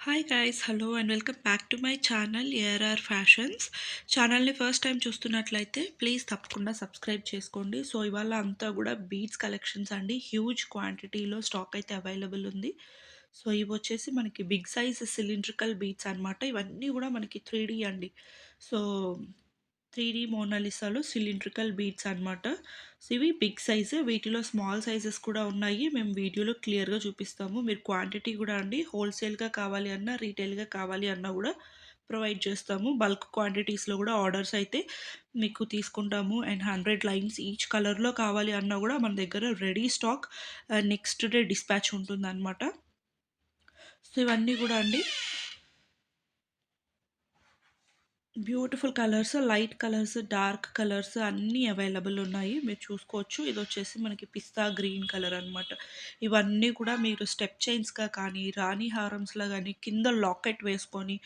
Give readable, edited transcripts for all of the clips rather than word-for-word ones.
Hi guys hello and welcome back to my channel ARR fashions. ఛానల్ని first time చూస్తున్నట్లయితే please తప్పకుండా subscribe చేసుకోండి. So ఇవాళ అంతా కూడా బీడ్స్ కలెక్షన్స్ అండి, హ్యూజ్ క్వాంటిటీలో స్టాక్ అయితే అవైలబుల్ ఉంది. సో ఇవి వచ్చేసి మనకి బిగ్ సైజ్ సిలిండ్రికల్ బీడ్స్ అనమాట. ఇవన్నీ కూడా మనకి 3D అండి. సో 3D మోనాలిసాలో సిలిండ్రికల్ బీడ్స్ అనమాట. సో ఇవి బిగ్ సైజు, వీటిలో స్మాల్ సైజెస్ కూడా ఉన్నాయి. మేము వీడియోలో క్లియర్గా చూపిస్తాము. మీరు క్వాంటిటీ కూడా అండి హోల్సేల్గా కావాలి అన్నా రీటైల్గా కావాలి అన్నా కూడా ప్రొవైడ్ చేస్తాము. బల్క్ క్వాంటిటీస్లో కూడా ఆర్డర్స్ అయితే మీకు తీసుకుంటాము. అండ్ 100 లైన్స్ ఈచ్ కలర్లో కావాలి అన్నా కూడా మన దగ్గర ready stock next day dispatch ఉంటుందన్నమాట. సో ఇవన్నీ కూడా అండి beautiful colours, light colours, dark colours అన్నీ అవైలబుల్ ఉన్నాయి. మీరు చూసుకోవచ్చు. ఇది వచ్చేసి మనకి పిస్తా గ్రీన్ కలర్ అనమాట. ఇవన్నీ కూడా మీరు స్టెప్ చైన్స్గా కానీ రాణి హారమ్స్లా కానీ కింద లాకెట్ వేసుకొని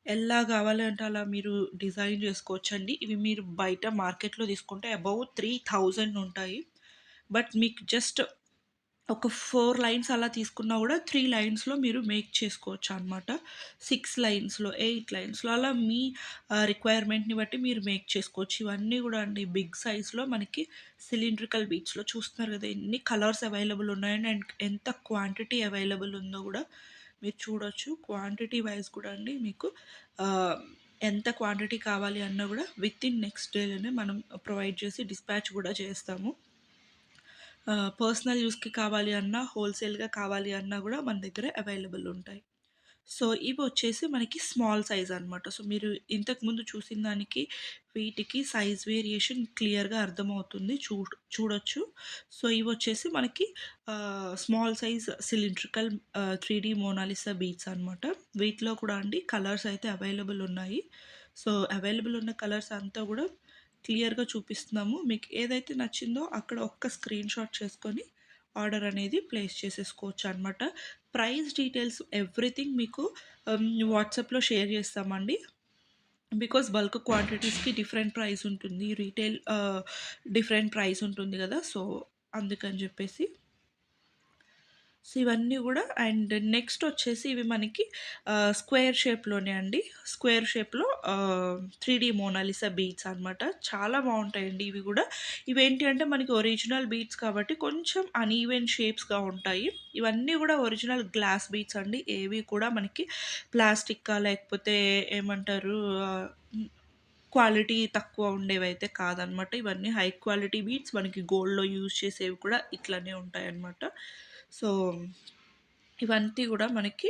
ఎలా కావాలంటే అలా మీరు డిజైన్ చేసుకోవచ్చండి. ఇవి మీరు బయట మార్కెట్లో తీసుకుంటే అబౌవ్ 3000 ఉంటాయి. బట్ మీకు జస్ట్ ఒక 4 లైన్స్ అలా తీసుకున్నా కూడా 3 లైన్స్‌లో మీరు మేక్ చేసుకోవచ్చు అనమాట. 6 లైన్స్‌లో, 8 లైన్స్‌లో అలా మీ రిక్వైర్మెంట్‌ని బట్టి మీరు మేక్ చేసుకోవచ్చు. ఇవన్నీ కూడా అండి బిగ్ సైజ్‌లో మనకి సిలిండ్రికల్ బీడ్స్‌లో చూస్తున్నారు కదా! ఎన్ని కలర్స్ అవైలబుల్ ఉన్నాయని అండ్ ఎంత క్వాంటిటీ అవైలబుల్ ఉందో కూడా మీరు చూడొచ్చు. క్వాంటిటీ వైస్ కూడా అండి మీకు ఆహ్, ఎంత క్వాంటిటీ కావాలి అన్నా కూడా వితిన్ నెక్స్ట్ డేలోనే మనం ప్రొవైడ్ చేసి డిస్పాచ్ కూడా చేస్తాము. పర్సనల్ యూస్‌కి కావాలి అన్నా, హోల్‌సేల్‌గా కావాలి అన్నా గూడా మన దగ్గర అవైలబుల్ ఉంటాయి. సో, ఇవొచ్చేసి మనకి స్మాల్ సైజ్ అనమాట. సో, మీరు ఇంతకుముందు చూసిన దానికి, వీటికి సైజ్ వేరియేషన్ క్లియర్‌గా అర్థమవుతుంది. చూడొచ్చు. సో, ఇవొచ్చేసి మనకి small size cylindrical 3D Mona Lisa beads అనమాట. వీటిలో కూడా అండి కలర్స్ అయితే అవైలబుల్ ఉన్నాయి. సో, అవైలబుల్ ఉన్న కలర్స్ అంతా గూడా క్లియర్‌గా చూపిస్తున్నాము. మీకు ఏదైతే నచ్చిందో అక్కడ ఒక్క స్క్రీన్‌షాట్ చేసుకొని ఆర్డర్ అనేది ప్లేస్ చేసేసుకోవచ్చనమాట. ప్రైస్ డీటెయిల్స్ ఎవ్రీథింగ్ మీకు వాట్సాప్‌లో షేర్ చేస్తామండి. బికాజ్ బల్క్ క్వాంటిటీస్‌కి డిఫరెంట్ ప్రైస్ ఉంటుంది. రీటైల్ డిఫరెంట్ ప్రైస్ ఉంటుంది గదా! సో, అందుకని జెప్పేసి. సో, ఇవన్నీ గూడా అండ్ నెక్స్ట్ వచ్చేసి ఇవి మనకి స్క్వేర్ షేప్‌లోనే అండి. స్క్వేర్ షేప్‌లో 3D మోనాలిసా బీడ్స్ అనమాట. చాలా బావుంటాయండి ఇవి గూడా. ఇవేంటి అంటే మనకి ఒరిజినల్ బీడ్స్ కాబట్టి కొంచెం అన్‌ఈవెన్ షేప్స్‌గా ఉంటాయి. ఇవన్నీ గూడా ఒరిజినల్ గ్లాస్ బీడ్స్ అండి. ఏవి కూడా మనకి ప్లాస్టిక్కా లేకపోతే ఏమంటారు హ్మ్, క్వాలిటీ తక్కువ ఉండేవైతే కాదనమాట. ఇవన్నీ హై క్వాలిటీ బీడ్స్. మనకి గోల్డ్‌లో యూజ్ చేసేవి కూడా ఇట్లనే ఉంటాయన్నమాట. సో, ఇవంతా గూడా మనకి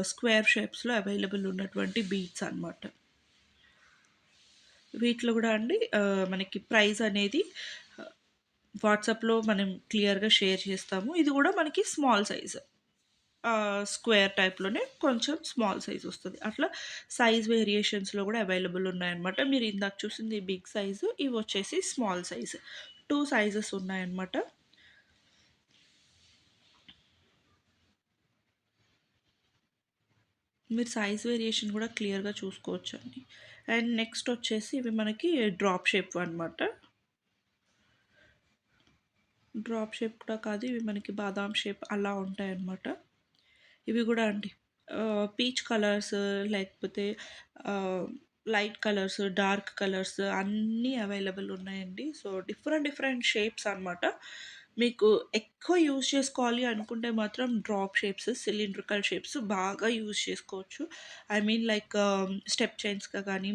స్క్వేర్ షేప్స్‌లో అవైలబుల్ ఉన్నటువంటి బీడ్స్ అనమాట. వీటిలో గూడా అండి మనకి ప్రైస్ అనేది ఆహ్, వాట్సాప్‌లో మనం క్లియర్‌గా షేర్ చేస్తాము. ఇది గూడా మనకి స్మాల్ సైజ్. స్క్వేర్ టైప్‌లోనే కొంచెం స్మాల్ సైజ్ వస్తది. అట్లా సైజ్ వేరియేషన్స్‌లో గూడా అవైలబుల్ ఉన్నాయన్నమాట. మీరు ఇందాక చూసింది బిగ్ సైజు, ఇవొచ్చేసి స్మాల్ సైజ్. 2 సైజెస్ ఉన్నాయన్నమాట. మీరు సైజ్ వేరియేషన్ గూడా క్లియర్‌గా చూసుకోవచ్చండి. అండ్ నెక్స్ట్ వచ్చేసి ఇవి మనకి డ్రాప్ షేప్ అనమాట. డ్రాప్ షేప్ కూడా కాదు, ఇవి మనకి బాదాం షేప్ అలా ఉంటాయన్నమాట. ఇవి గూడా అండి పీచ్ కలర్స్ లేకపోతే ఆహ్, లైట్ కలర్స్, డార్క్ కలర్స్ అన్నీ అవైలబుల్ ఉన్నాయండి. సో, డిఫరెంట్ డిఫరెంట్ షేప్స్ అనమాట. మీకు ఎక్కువ యూజ్ చేసుకోవాలి అనుకుంటే మాత్రం డ్రాప్ షేప్స్, సిలిండ్రికల్ షేప్స్ బాగా యూజ్ చేసుకోవచ్చు. ఐ మీన్ లైక్ స్టెప్ చైన్స్‌గా కానీ,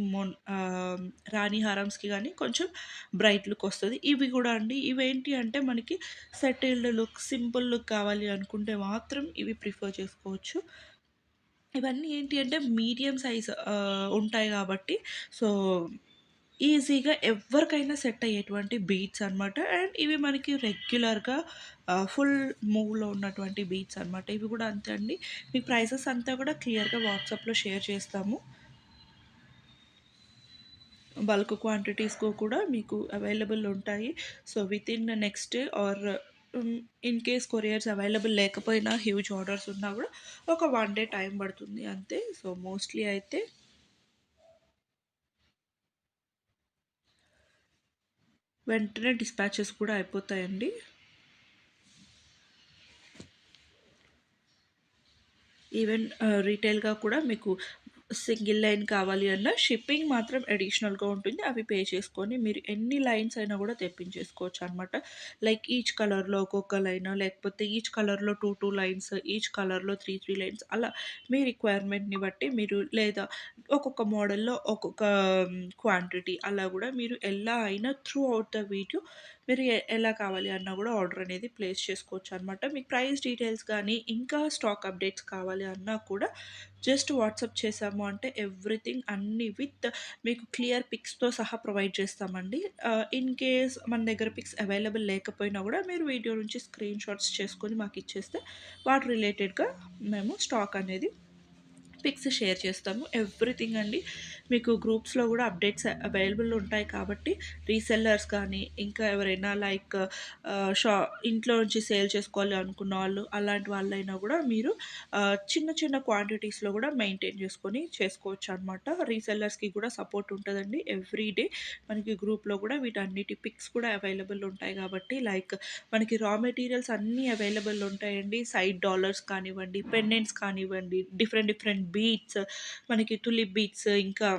రాణి హారమ్స్‌కి గానీ కొంచెం బ్రైట్ లుక్ వస్తది. ఇవి గూడా అండి ఇవేంటి అంటే మనకి సెటిల్డ్ లుక్, సింపుల్ లుక్ కావాలి అనుకుంటే మాత్రం ఇవి ప్రిఫర్ చేసుకోవచ్చు. ఇవన్నీ ఏంటి అంటే మీడియం సైజ్ ఉంటాయి గాబట్టి సో, ఈజీగా ఎవ్వరికైనా సెట్ అయ్యేటువంటి బీట్స్ అనమాట. అండ్ ఇవి మనకి రెగ్యులర్‌గా ఫుల్ మూవ్‌లో ఉన్నటువంటి బీట్స్ అనమాట. ఇవి గూడా అంతే అండి. మీకు ప్రైసెస్ అంతా గూడా క్లియర్‌గా వాట్సాప్‌లో షేర్ చేస్తాము. బల్క్ క్వాంటిటీస్‌కు కూడా మీకు అవైలబుల్ ఉంటాయి. So, within next day or in case couriers available లేకపోయినా హ్యూజ్ ఆర్డర్స్ ఉన్నా గూడా ఒక 1 డే టైం పడుతుంది అంతే. సో, మోస్ట్‌లీ అయితే వెంటనే డిస్పాచెస్ కూడా అయిపోతాయండి. ఈవెన్ రీటైల్‌గా కూడా మీకు సింగిల్ లైన్ కావాలి అన్నా షిప్పింగ్ మాత్రం అడిషనల్‌గా ఉంటుంది. అవి పే చేసుకొని మీరు ఎన్ని లైన్స్ అయినా గూడా తెప్పించేసుకోవచ్చనమాట. లైక్ ఈచ్ కలర్‌లో ఒక్కొక్క లైన్ లేకపోతే ఈచ్ కలర్‌లో 2 లైన్స్, ఈచ్ కలర్‌లో 3 లైన్స్ అలా మీ రిక్వైర్మెంట్‌ని బట్టి మీరు లేదా ఒక్కొక్క మోడల్‌లో ఒక్కొక్క క్వాంటిటీ అలా గూడా మీరు ఎలా అయినా త్రూ ఔట్ ద వీడియో మీరు ఎలా కావాలి అన్నా గూడా ఆర్డర్ అనేది ప్లేస్ చేసుకోవచ్చనమాట. మీకు ప్రైస్ డీటెయిల్స్ గానీ, ఇంకా స్టాక్ అప్డేట్స్ కావాలి అన్నా కూడా జస్ట్ వాట్సాప్ చేశాము అంటే ఎవ్రీథింగ్ అన్నీ విత్ మీకు క్లియర్ పిక్స్‌తో సహా ప్రొవైడ్ చేస్తామండి. ఇన్ కేస్ మన దగ్గర పిక్స్ అవైలబుల్ లేకపోయినా గూడా మీరు వీడియో నుంచి స్క్రీన్ షాట్స్ చేసుకొని మాకిచ్చేస్తే వాటి రిలేటెడ్‌గా మేము స్టాక్ అనేది పిక్స్ షేర్ చేస్తాము. ఎవ్రీథింగ్ అండి. మీకు గ్రూప్స్‌లో గూడా అప్డేట్స్ అవైలబుల్ ఉంటాయి కాబట్టి రీసెల్లర్స్ కానీ, ఇంకా ఎవరైనా లైక్ షా ఇంట్లో నుంచి సేల్ చేసుకోవాలి అనుకున్న వాళ్ళు, అలాంటి వాళ్ళైనా గూడా మీరు చిన్న చిన్న క్వాంటిటీస్‌లో గూడా మెయింటైన్ చేసుకొని చేసుకోవచ్చనమాట. రీసెల్లర్స్‌కి కూడా సపోర్ట్ ఉంటదండి. ఎవ్రీ డే మనకి గ్రూప్‌లో గూడా వీటన్నిటి పిక్స్ కూడా అవైలబుల్ ఉంటాయి గాబట్టి లైక్ మనకి రా మెటీరియల్స్ అన్నీ అవైలబుల్ ఉంటాయండి. సైడ్ డాలర్స్ కానివ్వండి, పెండెంట్స్ కానివ్వండి, డిఫరెంట్ డిఫరెంట్ బీడ్స్ మనకి టులిప్ బీడ్స్, ఇంకా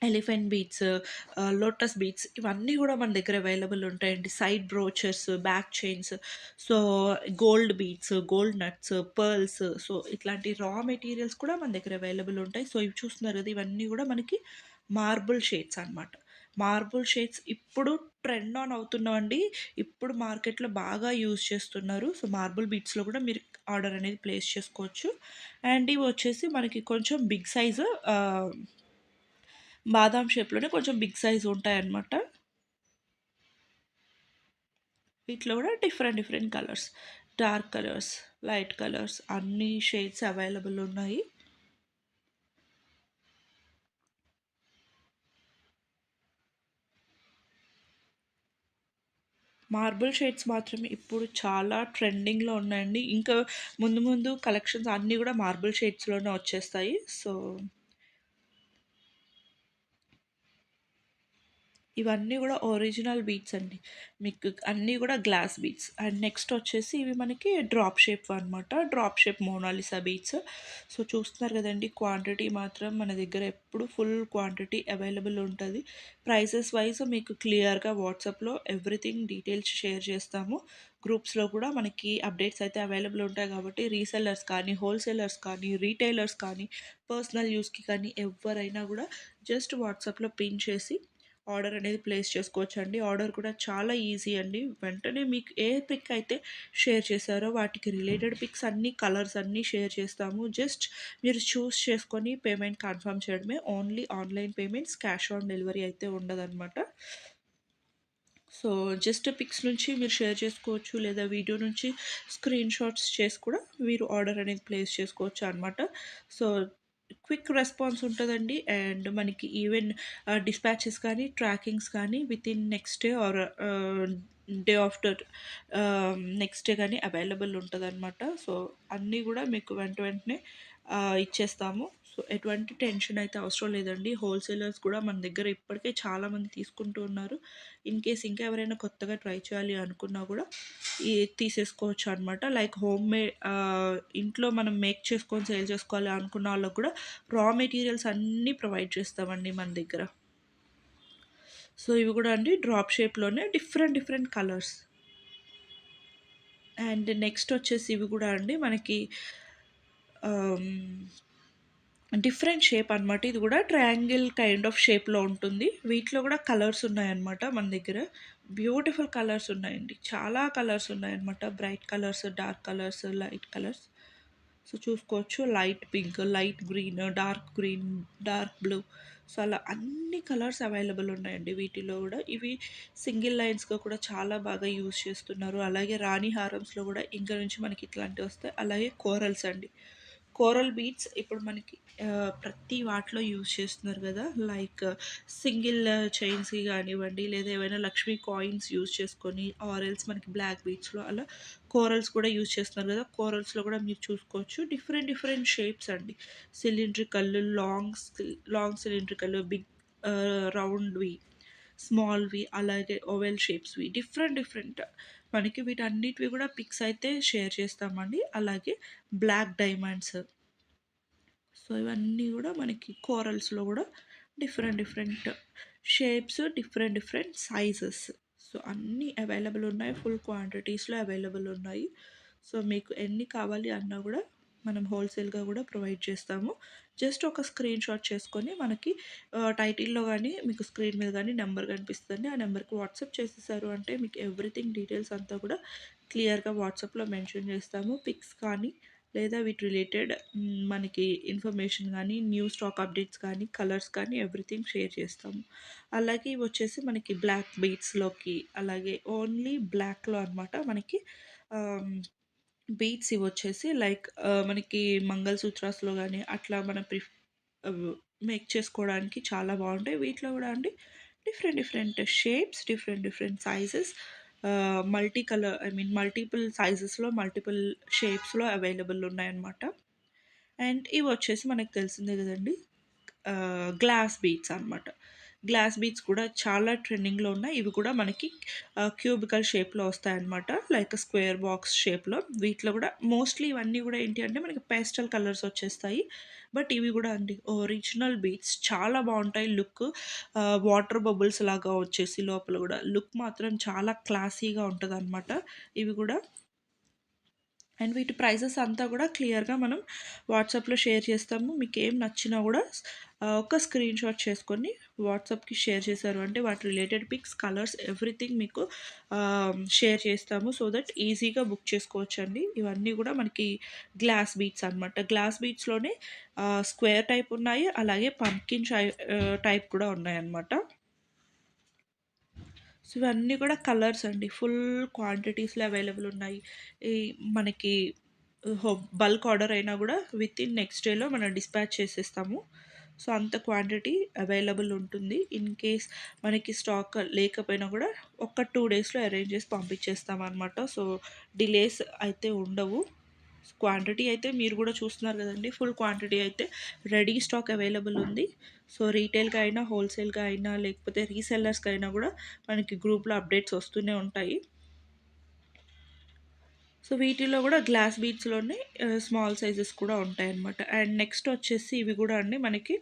ఎలిఫెంట్ బీడ్స్, లోటస్ బీడ్స్ ఇవన్నీ గూడా మన దగ్గర అవైలబుల్ ఉంటాయండి. Side brooches, back chains, so gold beads, gold nuts, pearls, so ఇట్లాంటి రా మెటీరియల్స్ కూడా మన దగ్గర అవైలబుల్ ఉంటాయి. సో ఇవి చూస్తున్నారు గదా! ఇవన్నీ గూడా మనకి మార్బుల్ షేడ్స్ అనమాట. మార్బుల్ షేడ్స్ ఇప్పుడు ట్రెండ్ ఆన్ అవుతున్నవండి. ఇప్పుడు మార్కెట్‌లో బాగా యూజ్ చేస్తున్నారు. సో మార్బుల్ బీడ్స్‌లో గూడా మీరు ఆర్డర్ అనేది ప్లేస్ చేసుకోవచ్చు. అండ్ ఇవొచ్చేసి మనకి కొంచెం బిగ్ సైజు బాదాం షేప్‌లోనే కొంచెం బిగ్ సైజ్ ఉంటాయన్నమాట. వీటిలో గూడా different different colours, dark colours, light colours అన్ని షేడ్స్ అవైలబుల్ ఉన్నాయి. మార్బుల్ షేడ్స్ మాత్రం ఇప్పుడు చాలా ట్రెండింగ్‌లో ఉన్నాయండి. ఇంకా ముందు ముందు కలెక్షన్స్ అన్నీ గూడా మార్బుల్ షేడ్స్‌లోనే వచ్చేస్తాయి. సో ఇవన్నీ గూడా ఒరిజినల్ బీడ్స్ అండి. మీకు అన్నీ గూడా గ్లాస్ బీడ్స్. అండ్ నెక్స్ట్ వచ్చేసి ఇవి మనకి డ్రాప్ షేప్ అనమాట. Drop shape Mona Lisa beads. So, చూస్తున్నారు గదండీ! క్వాంటిటీ మాత్రం మన దగ్గర ఎప్పుడు ఫుల్ క్వాంటిటీ అవైలబుల్ ఉంటది. ప్రైసెస్ వైస్ మీకు క్లియర్‌గా వాట్సాప్‌లో ఎవ్రీథింగ్ డీటెయిల్స్ షేర్ చేస్తాము. గ్రూప్స్‌లో కూడా మనకి అప్డేట్స్ అయితే అవైలబుల్ ఉంటాయి కాబట్టి రీసెల్లర్స్ కానీ, హోల్‌సేలర్స్ కానీ, రీటైలర్స్ కానీ, పర్సనల్ యూజ్‌కి కానీ ఎవ్వరైనా గూడా జస్ట్ వాట్సాప్‌లో పిన్ చేసి ఆర్డర్ అనేది ప్లేస్ చేసుకోవచ్చండి. ఆర్డర్ కూడా చాలా ఈజీ అండి. వెంటనే మీకు ఏ పిక్ అయితే షేర్ చేశారో వాటికి రిలేటెడ్ పిక్స్ అన్నీ, కలర్స్ అన్నీ షేర్ చేస్తాము. జస్ట్ మీరు చూస్ చేసుకొని పేమెంట్ కన్ఫర్మ్ చేయడమే. Only online payments, cash on delivery అయితే ఉండదనమాట. సో, జస్ట్ పిక్స్ నుంచి మీరు షేర్ చేసుకోవచ్చు. లేదా వీడియో నుంచి స్క్రీన్ షాట్స్ చేసి కూడా మీరు ఆర్డర్ అనేది ప్లేస్ చేసుకోవచ్చు అనమాట. సో, క్విక్ రెస్పాన్స్ ఉంటదండి. అండ్ మనకి ఈవెన్ డిస్పాచెస్ కానీ, ట్రాకింగ్స్ కానీ within next day or day after next day గానీ అవైలబుల్ ఉంటదనమాట. సో, అన్నీ గూడా మీకు వెంటనే ఇచ్చేస్తాము. సో, ఎటువంటి టెన్షన్ అయితే అవసరం లేదండి. హోల్‌సేలర్స్ కూడా మన దగ్గర ఇప్పటికే చాలామంది తీసుకుంటూ ఉన్నారు. ఇన్ కేస్ ఇంకా ఎవరైనా కొత్తగా ట్రై చేయాలి అనుకున్నా గూడా తీసేసుకోవచ్చు అనమాట. లైక్ ఇంట్లో మనం మేక్ చేసుకొని సేల్ చేసుకోవాలి అనుకున్న వాళ్ళకి కూడా రా మెటీరియల్స్ అన్నీ ప్రొవైడ్ చేస్తామండి మన దగ్గర. సో, ఇవి గూడా అండి డ్రాప్ షేప్‌లోనే different different colours. And next వచ్చేసి ఇవి గూడా అండి మనకి ఆహ్, డిఫరెంట్ షేప్ అనమాట. ఇది గూడా ట్రయాంగిల్ కైండ్ ఆఫ్ షేప్‌లో ఉంటుంది. వీటిలో గూడా కలర్స్ ఉన్నాయన్నమాట మన దగ్గర. బ్యూటిఫుల్ కలర్స్ ఉన్నాయండి. చాలా కలర్స్ ఉన్నాయన్నమాట. Bright colours, dark colours, light colours. So, చూసుకోవచ్చు. Light pink, light green, dark green, dark blue. So, అలా అన్ని కలర్స్ అవైలబుల్ ఉన్నాయండి వీటిలో గూడా. ఇవి సింగిల్ లైన్స్‌గా కూడా చాలా బాగా యూజ్ చేస్తున్నారు. అలాగే రాణి హారమ్స్‌లో గూడా ఇంక నుంచి మనకి ఇట్లాంటివొస్తాయి. అలాగే కోరల్స్ అండి. కోరల్ బీడ్స్ ఇప్పుడు మనకి ప్రతి వాటిలో యూజ్ చేస్తున్నారు గదా! లైక్ సింగిల్ చైన్స్‌కి గానివ్వండి, లేదా ఏవైనా లక్ష్మీ కాయిన్స్ యూజ్ చేసుకొని ఆర్ ఎల్స్ మనకి బ్లాక్ బీడ్స్‌లో అలా కోరల్స్ కూడా యూజ్ చేస్తున్నారు గదా! కోరల్స్‌లో గూడా మీరు చూసుకోవచ్చు. డిఫరెంట్ డిఫరెంట్ షేప్స్ అండి. సిలిండ్రికల్, లాంగ్ సిలిండ్రికల్, బిగ్ రౌండ్‌వి, స్మాల్‌వి, అలాగే ఓవెల్ షేప్స్‌వి డిఫరెంట్ డిఫరెంట్ మనకి వీటన్నిటివి గూడా పిక్స్ అయితే షేర్ చేస్తామండి. అలాగే బ్లాక్ డైమండ్స్. సో, ఇవన్నీ గూడా మనకి కోరల్స్‌లో గూడా different different shapes, different different sizes. So, అన్నీ అవైలబుల్ ఉన్నాయి. ఫుల్ క్వాంటిటీస్‌లో అవైలబుల్ ఉన్నాయి. సో, మీకు ఎన్ని కావాలి అన్నా గూడా మనం హోల్‌సేల్‌గా గూడా ప్రొవైడ్ చేస్తాము. జస్ట్ ఒక స్క్రీన్ షాట్ చేసుకొని మనకి టైటిల్‌లో గానీ, మీకు స్క్రీన్ మీద గానీ నంబర్ కనిపిస్తదండి. ఆ నంబర్‌కి వాట్సాప్ చేసేసారు అంటే మీకు ఎవ్రీథింగ్ డీటెయిల్స్ అంతా కూడా క్లియర్‌గా వాట్సాప్‌లో మెన్షన్ చేస్తాము. పిక్స్ కానీ లేదా వీటి రిలేటెడ్ మనకి ఇన్ఫర్మేషన్ గానీ, న్యూ స్టాక్ అప్డేట్స్ కానీ, కలర్స్ కానీ ఎవ్రీథింగ్ షేర్ చేస్తాము. అలాగే ఇవొచ్చేసి మనకి బ్లాక్ బీడ్స్‌లోకి అలాగే ఓన్లీ బ్లాక్‌లో అనమాట మనకి ఆహ్, బీడ్స్ ఇవొచ్చేసి లైక్ మనకి మంగళసూత్రాస్‌లో గానీ అట్లా మనం ఆహ్, మేక్ చేసుకోవడానికి చాలా బావుంటాయి. వీటిలో గూడా అండి different different shapes, different different sizes multi colour I mean multiple సైజెస్‌లో, మల్టిపుల్ షేప్స్‌లో అవైలబుల్ ఉన్నాయన్నమాట. అండ్ ఇవొచ్చేసి మనకు తెలిసిందే గదండీ! గ్లాస్ బీడ్స్ అనమాట. గ్లాస్ బీడ్స్ కూడా చాలా ట్రెండింగ్‌లో ఉన్నాయి. ఇవి కూడా మనకి క్యూబికల్ షేప్‌లో వస్తాయన్నమాట. లైక్ స్క్వేర్ బాక్స్ షేప్‌లో. వీటిలో కూడా మోస్ట్‌లీ ఇవన్నీ కూడా ఏంటి అంటే మనకి పేస్టల్ కలర్స్ వచ్చేస్తాయి. బట్ ఇవి కూడా అండి ఒరిజినల్ బీడ్స్ చాలా బావుంటాయి లుక్. వాటర్ బబుల్స్ లాగా వచ్చేసి లోపల కూడా లుక్ మాత్రం చాలా క్లాసీగా ఉంటదనమాట. ఇవి కూడా అండ్ వీటి ప్రైజెస్ అంతా కూడా క్లియర్‌గా మనం వాట్సాప్‌లో షేర్ చేస్తాము. మీకేం నచ్చినా గూడా ఒక స్క్రీన్ షాట్ చేసుకొని వాట్సాప్‌కి షేర్ చేశారు అంటే వాటి రిలేటెడ్ పిక్స్, కలర్స్ ఎవ్రీథింగ్ మీకు షేర్ చేస్తాము. సో దట్ ఈజీగా బుక్ చేసుకోవచ్చండి. ఇవన్నీ గూడా మనకి గ్లాస్ బీడ్స్ అనమాట. గ్లాస్ బీడ్స్‌లోనే స్క్వేర్ టైప్ ఉన్నాయి. అలాగే పంకిన్ టైప్ కూడా ఉన్నాయన్నమాట. సో, ఇవన్నీ కూడా కలర్స్ అండి. ఫుల్ క్వాంటిటీస్‌లో అవైలబుల్ ఉన్నాయి. ఈ మనకి హో బల్క్ ఆర్డర్ అయినా గూడా వితిన్ నెక్స్ట్ డేలో మనం డిస్పాచ్ చేసేస్తాము. సో, అంత క్వాంటిటీ అవైలబుల్ ఉంటుంది. ఇన్ కేస్ మనకి స్టాక్ లేకపోయినా గూడా ఒక 2 డేస్‌లో అరేంజ్ చేసి పంపించేస్తామనమాట. సో, డిలేస్ అయితే ఉండవు. క్వాంటిటీ అయితే మీరు గూడా చూస్తున్నారు గదండీ! ఫుల్ క్వాంటిటీ అయితే రెడీ స్టాక్ అవైలబుల్ ఉంది. సో, రీటైల్‌గా అయినా, హోల్‌సేల్‌గా అయినా లేకపోతే రీసెల్లర్స్‌కైనా గూడా మనకి గ్రూప్‌లో అప్డేట్స్ వస్తూనే ఉంటాయి. సో, వీటిలో గూడా గ్లాస్ బీడ్స్‌లోనే స్మాల్ సైజెస్ కూడా ఉంటాయన్నమాట. అండ్ నెక్స్ట్ వచ్చేసి ఇవి గూడా అండి మనకి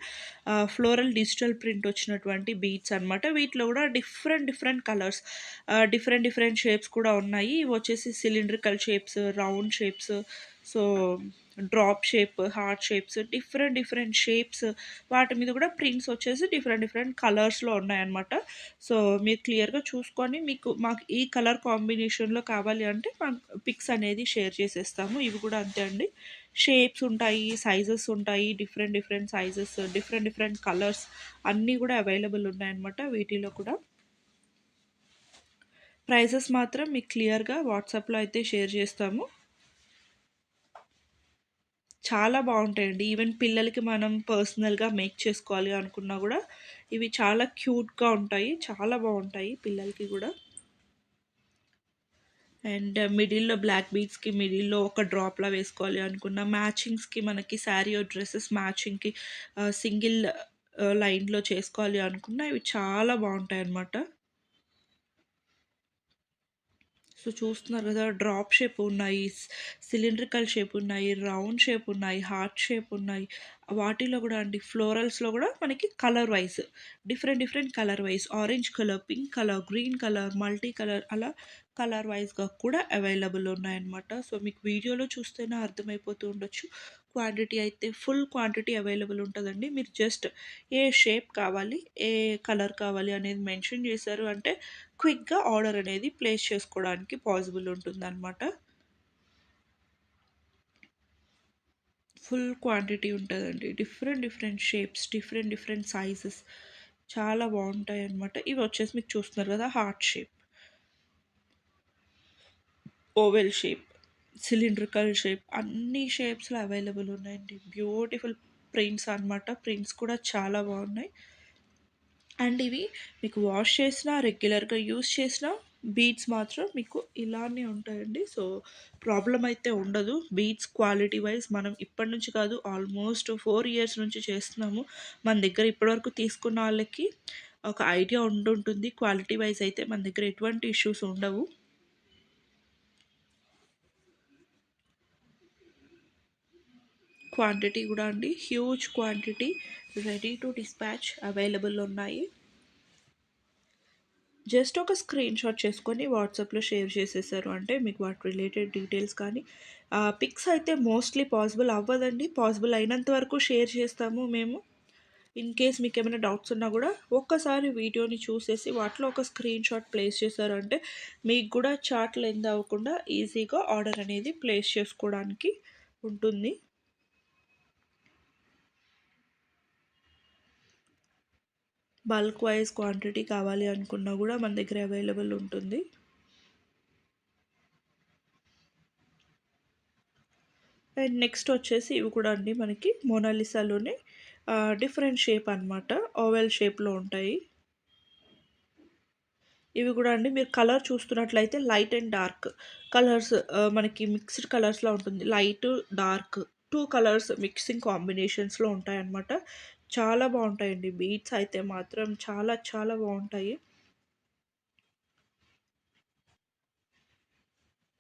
ఫ్లోరల్ డిజిటల్ ప్రింట్ వచ్చినటువంటి బీడ్స్ అనమాట. వీటిలో గూడా different different colours different different shapes కూడా ఉన్నాయి. ఇవొచ్చేసి cylindrical shapes, round shapes, so, drop shape, heart shapes different different shapes వాటి మీద గూడా ప్రింట్స్ వచ్చేసి డిఫరెంట్ డిఫరెంట్ కలర్స్‌లో ఉన్నాయన్నమాట. సో, మీరు క్లియర్‌గా చూసుకొని మీకు మాకు ఈ కలర్ కాంబినేషన్‌లో కావాలి అంటే పిక్స్ అనేది షేర్ చేసేస్తాము. ఇవి కూడా అంతే అండి. షేప్స్ ఉంటాయి, సైజెస్ ఉంటాయి. Different different sizes, different different colours అన్నీ కూడా అవైలబుల్ ఉన్నాయన్నమాట వీటిలో కూడా. ప్రైజెస్ మాత్రం మీకు క్లియర్‌గా వాట్సాప్‌లో అయితే షేర్ చేస్తాము. చాలా బావుంటాయండి. ఈవెన్ పిల్లలకి మనం పర్సనల్‌గా మేక్ చేసుకోవాలి అనుకున్నా గూడా ఇవి చాలా క్యూట్‌గా ఉంటాయి. చాలా బావుంటాయి పిల్లలకి గూడా. అండ్ మిడిల్‌లో బ్లాక్ బీడ్స్‌కి మిడిల్‌లో ఒక డ్రాప్‌లా వేసుకోవాలి అనుకున్న, మ్యాచింగ్స్‌కి మనకి శారీ ఆర్ డ్రెసెస్ మ్యాచింగ్‌కి సింగిల్ లైన్‌లో చేసుకోవాలి అనుకున్న ఇవి చాలా బావుంటాయన్నమాట. సో, చూస్తున్నారు గదా! డ్రాప్ షేప్ ఉన్నాయి, సిలిండ్రికల్ షేప్ ఉన్నాయి, రౌండ్ షేప్ ఉన్నాయి, హార్ట్ షేప్ ఉన్నాయి. వాటిలో గూడా అండి ఫ్లోరల్స్‌లో గూడా మనకి colour wise different different colour wise orange colour, pink colour, green colour, multi colour అలా కలర్ వైస్‌గా కూడా అవైలబుల్ ఉన్నాయన్నమాట. సో, మీకు వీడియోలో చూస్తేనే అర్థమైపోతూ ఉండొచ్చు. క్వాంటిటీ అయితే ఫుల్ క్వాంటిటీ అవైలబుల్ ఉంటదండి. మీరు జస్ట్ ఏ షేప్ కావాలి, ఏ కలర్ కావాలి అనేది మెన్షన్ చేశారు అంటే క్విక్‌గా ఆర్డర్ అనేది ప్లేస్ చేసుకోవడానికి పాసిబుల్ ఉంటుందనమాట. ఫుల్ క్వాంటిటీ ఉంటదండి. Different different shapes, different different sizes చాలా బావుంటాయనమాట. ఇవొచ్చేసి మీకు చూస్తున్నారు గదా! Heart shape, oval shape, cylindrical shape అన్ని షేప్స్‌లో అవైలబుల్ ఉన్నాయండి. బ్యూటిఫుల్ ప్రింట్స్ అనమాట. ప్రింట్స్ కూడా చాలా బావున్నాయి. అండ్ ఇవి మీకు వాష్ చేసినా, రెగ్యులర్‌గా యూజ్ చేసినా బీడ్స్ మాత్రం మీకు ఇలానే ఉంటాయండి. సో, ప్రాబ్లమ్ అయితే ఉండదు. బీడ్స్ క్వాలిటీ వైస్ మనం ఇప్పటి నుంచి కాదు ఆల్మోస్ట్ 4 ఇయర్స్ నుంచి చేస్తున్నాము. మన దగ్గర ఇప్పటివరకు తీసుకున్న వాళ్ళకి ఒక ఐడియా ఉండుంటుంది. క్వాలిటీ వైస్ అయితే మన దగ్గర ఎటువంటి ఇష్యూస్ ఉండవు. క్వాంటిటీ కూడా అండి huge quantity ready to dispatch available ఉన్నాయి. జస్ట్ ఒక స్క్రీన్ షాట్ చేసుకొని వాట్సాప్లో షేర్ చేసేసారు అంటే మీకు వాటి రిలేటెడ్ డీటెయిల్స్ కానీ పిక్స్ అయితే మోస్ట్లీ పాసిబుల్ అవ్వదండి. పాసిబుల్ అయినంత వరకు షేర్ చేస్తాము మేము. ఇన్ కేస్ మీకు ఏమైనా డౌట్స్ ఉన్నా కూడా ఒక్కసారి వీడియోని చూసేసి వాటిలో ఒక స్క్రీన్ షాట్ ప్లేస్ చేశారంటే మీకు కూడా చాట్ లెంత్ అవ్వకుండా ఈజీగా ఆర్డర్ అనేది ప్లేస్ చేసుకోవడానికి ఉంటుంది. బల్క్ వైజ్ క్వాంటిటీ కావాలి అనుకున్నా కూడా మన దగ్గర అవైలబుల్ ఉంటుంది. అండ్ నెక్స్ట్ వచ్చేసి ఇవి కూడా అండి మనకి మోనాలిసాలోనే డిఫరెంట్ షేప్ అనమాట, ఓవెల్ షేప్లో ఉంటాయి. ఇవి కూడా అండి మీరు కలర్ చూస్తున్నట్లయితే లైట్ అండ్ డార్క్ కలర్స్ మనకి మిక్స్డ్ కలర్స్లో ఉంటుంది. Light dark two colours mixing కాంబినేషన్స్లో ఉంటాయన్నమాట. చాలా బాగుంటాయండి బీట్స్ అయితే మాత్రం చాలా చాలా బాగుంటాయి.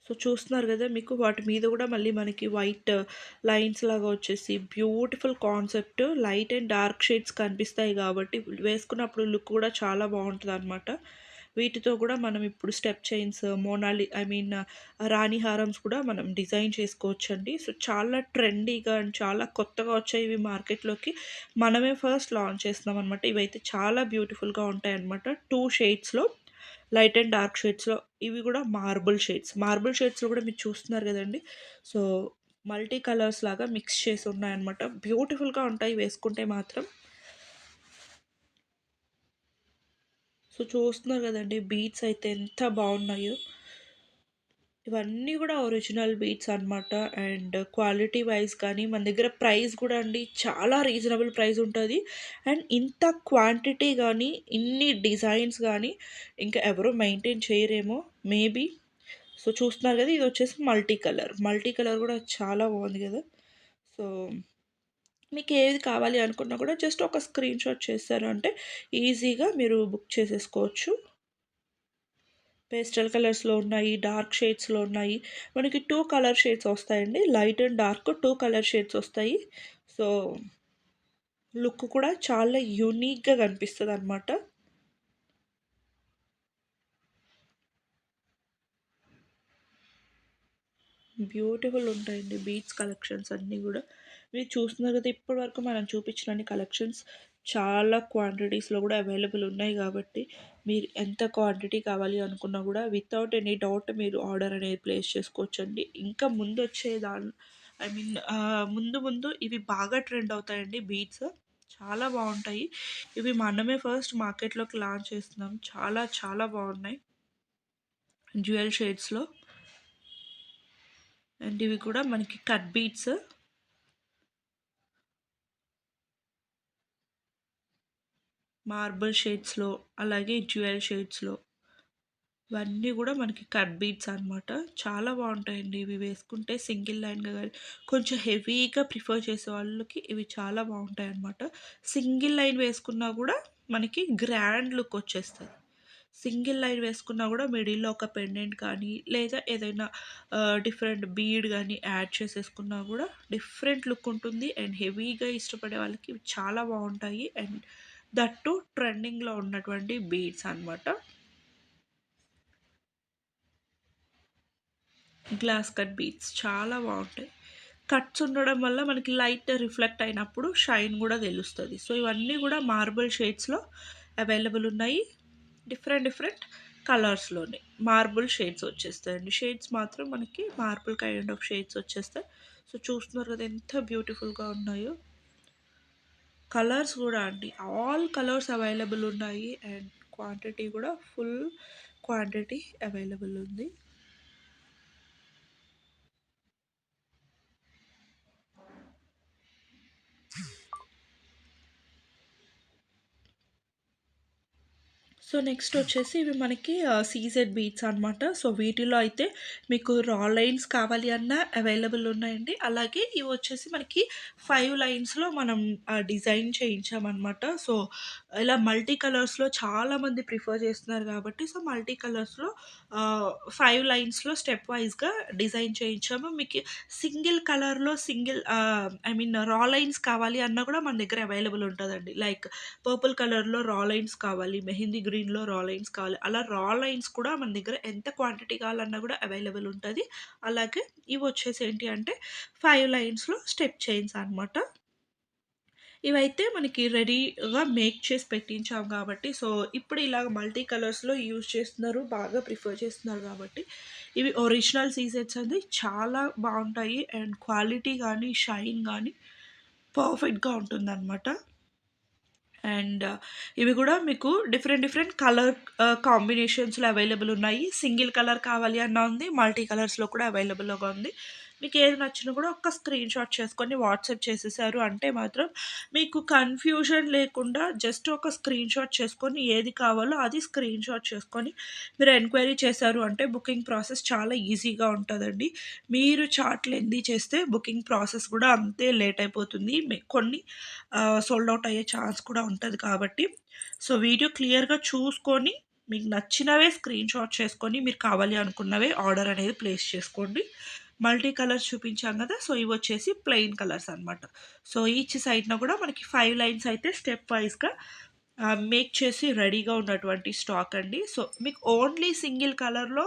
సో చూస్తున్నారు కదా మీకు వాటి మీద కూడా మళ్ళీ మనకి వైట్ లైన్స్ లాగా వచ్చేసి beautiful concept light and dark shades కనిపిస్తాయి కాబట్టి వేసుకున్నప్పుడు లుక్ కూడా చాలా బాగుంటుంది అనమాట. వీటితో కూడా మనం ఇప్పుడు స్టెప్ చైన్స్ మోనాలి ఐ మీన్ రాణి హారమ్స్ కూడా మనం డిజైన్ చేసుకోవచ్చండి. సో చాలా ట్రెండీగా అండ్ చాలా కొత్తగా వచ్చాయి ఇవి మార్కెట్లోకి. మనమే ఫస్ట్ లాంచ్ చేస్తున్నాం అనమాట. ఇవైతే చాలా బ్యూటిఫుల్గా ఉంటాయి అనమాట. టూ షేడ్స్లో లైట్ అండ్ డార్క్ షేడ్స్‌లో ఇవి గూడా మార్బుల్ షేడ్స్‌లో గూడా మీరు చూస్తున్నారు గదండీ! సో, మల్టీ కలర్స్ లాగా మిక్స్ చేసి ఉన్నాయన్నమాట. బ్యూటిఫుల్‌గా ఉంటాయి వేసుకుంటే మాత్రం. సో, చూస్తున్నారు గదండీ! బీడ్స్ అయితే ఎంత బావున్నాయో. ఇవన్నీ గూడా ఒరిజినల్ బీడ్స్ అన్నమాట. అండ్ క్వాలిటీ వైస్ కానీ మన దగ్గర ప్రైస్ గూడా అండి చాలా రీజనబుల్ ప్రైస్ ఉంటది. అండ్ ఇంత క్వాంటిటీ గానీ, ఇన్ని డిజైన్స్ గానీ ఇంకా ఎవరు మెయింటైన్ చేయరేమో మేబీ. సో, చూస్తున్నారు గదా! ఇదొచ్చేసి మల్టీ కలర్. మల్టీ కలర్ గూడా చాలా బావుంది గదా! సో, మీకేది కావాలి అనుకున్నా కూడా జస్ట్ ఒక స్క్రీన్ షాట్ చేశారు అంటే ఈజీగా మీరు బుక్ చేసేసుకోవచ్చు. పేస్టల్ కలర్స్‌లో ఉన్నాయి, డార్క్ షేడ్స్‌లో ఉన్నాయి. మనకి 2 కలర్ షేడ్స్ వస్తాయండి. Light and dark 2 colour shades వస్తాయి. సో, లుక్ కూడా చాలా యూనిక్‌గా కనిపిస్తదనమాట. బ్యూటిఫుల్ ఉంటాయండి బీడ్స్ కలెక్షన్స్ అన్నీ గూడా. మీరు చూస్తున్నారు కదా! ఇప్పటివరకు మనం చూపించినన్ని కలెక్షన్స్ చాలా క్వాంటిటీస్‌లో గూడా అవైలబుల్ ఉన్నాయి గాబట్టి, మీరు ఎంత క్వాంటిటీ కావాలి అనుకున్నా గూడా వితౌట్ ఎనీ డౌట్ మీరు ఆర్డర్ అనేది ప్లేస్ చేసుకోవచ్చండి. ఇంకా ముందొచ్చే ఐ మీన్ ముందు ముందు ఇవి బాగా ట్రెండ్ అవుతాయండి బీడ్స్. చాలా బావుంటాయి. ఇవి మనమే ఫస్ట్ మార్కెట్‌లోకి లాంచ్ చేస్తున్నాం. చాలా చాలా బావున్నాయి. డ్యూయల్ షేడ్స్‌లో. అండ్ ఇవి కూడా మనకి కట్ బీట్స్. మార్బుల్ షేడ్స్‌లో, అలాగే డ్యూయల్ షేడ్స్‌లో ఇవన్నీ గూడా మనకి కట్ బీట్స్ అనమాట. చాలా బావుంటాయండి ఇవి వేసుకుంటే సింగిల్ లైన్‌గా గాని, కొంచెం హెవీగా ప్రిఫర్ చేసే వాళ్ళకి ఇవి చాలా బావుంటాయన్నమాట. సింగిల్ లైన్ వేసుకున్నా గూడా మనకి గ్రాండ్ లుక్ వచ్చేస్తది. సింగిల్ లైన్ వేసుకున్నా గూడా మిడిల్‌లో ఒక పెండెంట్ కానీ, లేదా ఏదైనా డిఫరెంట్ బీడ్ గానీ యాడ్ చేసేసుకున్నా గూడా డిఫరెంట్ లుక్ ఉంటుంది. అండ్ హెవీగా ఇష్టపడే వాళ్ళకి ఇవి చాలా బావుంటాయి. అండ్ దట్ టూ ట్రెండింగ్‌లో ఉన్నటువంటి బీడ్స్ అనమాట. గ్లాస్ కట్ బీడ్స్ చాలా బావుంటాయి. కట్స్ ఉండడం వల్ల మనకి లైట్ రిఫ్లెక్ట్ అయినప్పుడు షైన్ గూడా తెలుస్తది. సో, ఇవన్నీ గూడా మార్బుల్ షేడ్స్‌లో అవైలబుల్ ఉన్నాయి. డిఫరెంట్ డిఫరెంట్ కలర్స్‌లోనే మార్బుల్ షేడ్స్ వచ్చేస్తాయండి. షేడ్స్ మాత్రం మనకి marble kind of shades so. సో, చూస్తున్నారు కదా ఎంత బ్యూటిఫుల్‌గా ఉన్నాయో. కలర్స్ గూడా అండి ఆల్ కలర్స్ అవైలబుల్ ఉన్నాయి. అండ్ క్వాంటిటీ గూడా ఫుల్ క్వాంటిటీ అవైలబుల్ ఉంది. సో నెక్స్ట్ వచ్చేసి ఇవి మనకి సీజెడ్ బీట్స్ అనమాట. సో వీటిలో అయితే మీకు రా లైన్స్ కావాలి అన్నా అవైలబుల్ ఉన్నాయండి. అలాగే ఇవి వచ్చేసి మనకి 5 లైన్స్‌లో మనం డిజైన్ చేయించామనమాట. సో ఇలా మల్టీ కలర్స్‌లో చాలామంది ప్రిఫర్ చేస్తున్నారు కాబట్టి సో మల్టీ కలర్స్‌లో 5 లైన్స్‌లో స్టెప్ వైస్‌గా డిజైన్ చేయించాము. మీకు సింగిల్ కలర్‌లో ఐ మీన్ రా లైన్స్ కావాలి అన్నా కూడా మన దగ్గర అవైలబుల్ ఉంటదండి. లైక్ పర్పుల్ కలర్‌లో రా లైన్స్ కావాలి, మెహందీ గ్రీన్‌లో రా లైన్స్ కావాలి. అలా రా లైన్స్ కూడా మన దగ్గర ఎంత క్వాంటిటీ కావాలన్నా కూడా అవైలబుల్ ఉంటది. అలాగే ఇవొచ్చేసి ఏంటి అంటే 5 లైన్స్‌లో స్టెప్ చైన్స్ అనమాట. ఇవైతే మనకి రెడీగా మేక్ చేసి పెట్టించాం కాబట్టి, సో ఇప్పుడు ఇలాగ మల్టీ కలర్స్‌లో యూజ్ చేస్తున్నారు. బాగా ప్రిఫర్ చేస్తున్నారు కాబట్టి, ఇవి ఒరిజినల్ సీజెడ్స్ అండి. చాలా బావుంటాయి అండ్ క్వాలిటీ గానీ, షైన్ గానీ పర్ఫెక్ట్‌గా ఉంటుందనమాట. అండ్ ఇవి గూడా మీకు డిఫరెంట్ డిఫరెంట్ కలర్ కాంబినేషన్స్‌లో అవైలబుల్ ఉన్నాయి. సింగిల్ కలర్ కావాలి అన్నా ఉంది. మల్టీ కలర్స్‌లో కూడా అవైలబుల్‌గా ఉంది. మీకేది నచ్చినా కూడా ఒక్క స్క్రీన్ షాట్ చేసుకొని వాట్సాప్ చేసేసారు అంటే మాత్రం మీకు కన్‌ఫ్యూజన్ లేకుండా జస్ట్ ఒక స్క్రీన్ షాట్ చేసుకొని ఏది కావాలో అది స్క్రీన్ షాట్ చేసుకొని మీరు ఎంక్వైరీ చేశారు అంటే బుకింగ్ ప్రాసెస్ చాలా ఈజీగా ఉంటదండి. మీరు చార్ట్ లెంతీ చేస్తే బుకింగ్ ప్రాసెస్ కూడా అంతే లేట్ అయిపోతుంది. కొన్ని సోల్డ్ ఔట్ అయ్యే ఛాన్స్ కూడా ఉంటది కాబట్టి, సో వీడియో క్లియర్‌గా చూసుకొని, మీకు నచ్చినవే స్క్రీన్ షాట్ చేసుకొని, మీరు కావాలి అనుకున్నవే ఆర్డర్ అనేది ప్లేస్ చేసుకోండి. మల్టీ కలర్స్ చూపించాం గదా! సో ఇవొచ్చేసి ప్లెయిన్ కలర్స్ అనమాట. సో ఈచ్ సైడ్‌న గూడా మనకి 5 లైన్స్ అయితే స్టెప్ వైస్‌గా మేక్ చేసి రెడీగా ఉన్నటువంటి స్టాక్ అండి. సో మీకు ఓన్లీ సింగిల్ కలర్‌లో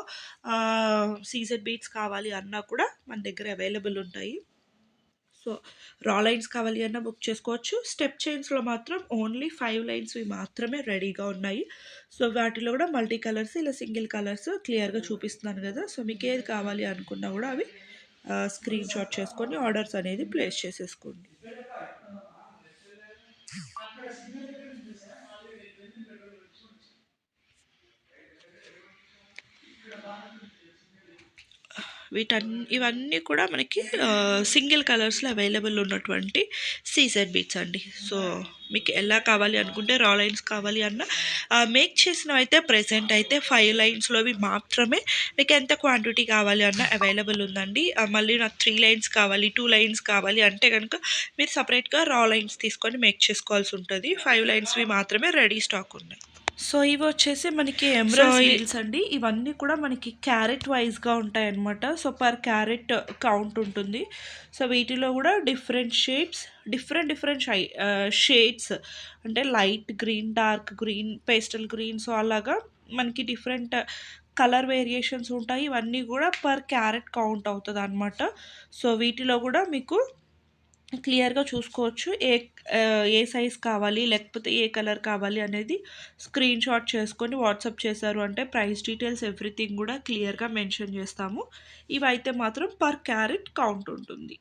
సీజెడ్ బీడ్స్ కావాలి అన్నా కూడా మన దగ్గర అవైలబుల్ ఉంటాయి. సో, రా లైన్స్ కావాలి అన్నా బుక్ చేసుకోవచ్చు. స్టెప్ చైన్స్‌లో మాత్రం ఓన్లీ 5 లైన్స్‌వి మాత్రమే రెడీగా ఉన్నాయి. సో, వాటిలో గూడా మల్టీ కలర్స్, ఇలా సింగిల్ కలర్స్ క్లియర్‌గా చూపిస్తున్నాను గదా! సో, మీకేది కావాలి అనుకున్నా గూడా అవి స్క్రీన్ షాట్ చేసుకొని ఆర్డర్స్ అనేది ప్లేస్ చేసేసుకోండి. ఇవన్నీ కూడా మనకి సింగిల్ కలర్స్‌లో అవైలబుల్ ఉన్నటువంటి సీజెడ్ బీడ్స్ అండి. సో, మీకు ఎలా కావాలి అనుకుంటే రా లైన్స్ కావాలి అన్నా మేక్ చేసినవైతే ప్రెజెంట్ అయితే 5 లైన్స్‌లోవి మాత్రమే మీకు ఎంత క్వాంటిటీ కావాలి అన్నా అవైలబుల్ ఉందండి. మళ్ళీ నాకు 3 లైన్స్ కావాలి, 2 లైన్స్ కావాలి అంటే గనుక మీరు సెపరేట్‌గా రా లైన్స్ తీసుకొని మేక్ చేసుకోవాల్సి ఉంటది. 5 లైన్స్‌వి మాత్రమే రెడీ స్టాక్ ఉన్నాయి. సో, ఇవొచ్చేసి మనకి ఎమరల్డ్స్ డీల్స్ అండి. ఇవన్నీ కూడా మనకి క్యారెట్ వైస్‌గా ఉంటాయన్నమాట. సో, పర్ క్యారెట్ కౌంట్ ఉంటుంది. సో, వీటిలో గూడా డిఫరెంట్ షేప్స్, డిఫరెంట్ షేడ్స్ అంటే light green, dark green, pastel green so, అలాగా మనకి డిఫరెంట్ కలర్ వేరియేషన్స్ ఉంటాయి. ఇవన్నీ గూడా పర్ క్యారెట్ కౌంట్ అవుతదనమాట. సో, వీటిలో గూడా మీకు క్లియర్‌గా చూసుకోవచ్చు. ఏ సైజ్ కావాలి, లేకపోతే ఏ కలర్ కావాలి అనేది స్క్రీన్ షాట్ చేసుకొని వాట్సాప్ చేశారు అంటే ప్రైస్ డీటెయిల్స్ ఎవ్రీథింగ్ గూడా క్లియర్‌గా మెన్షన్ చేస్తాము. ఇవైతే మాత్రం పర్ క్యారెట్ కౌంట్ ఉంటుంది.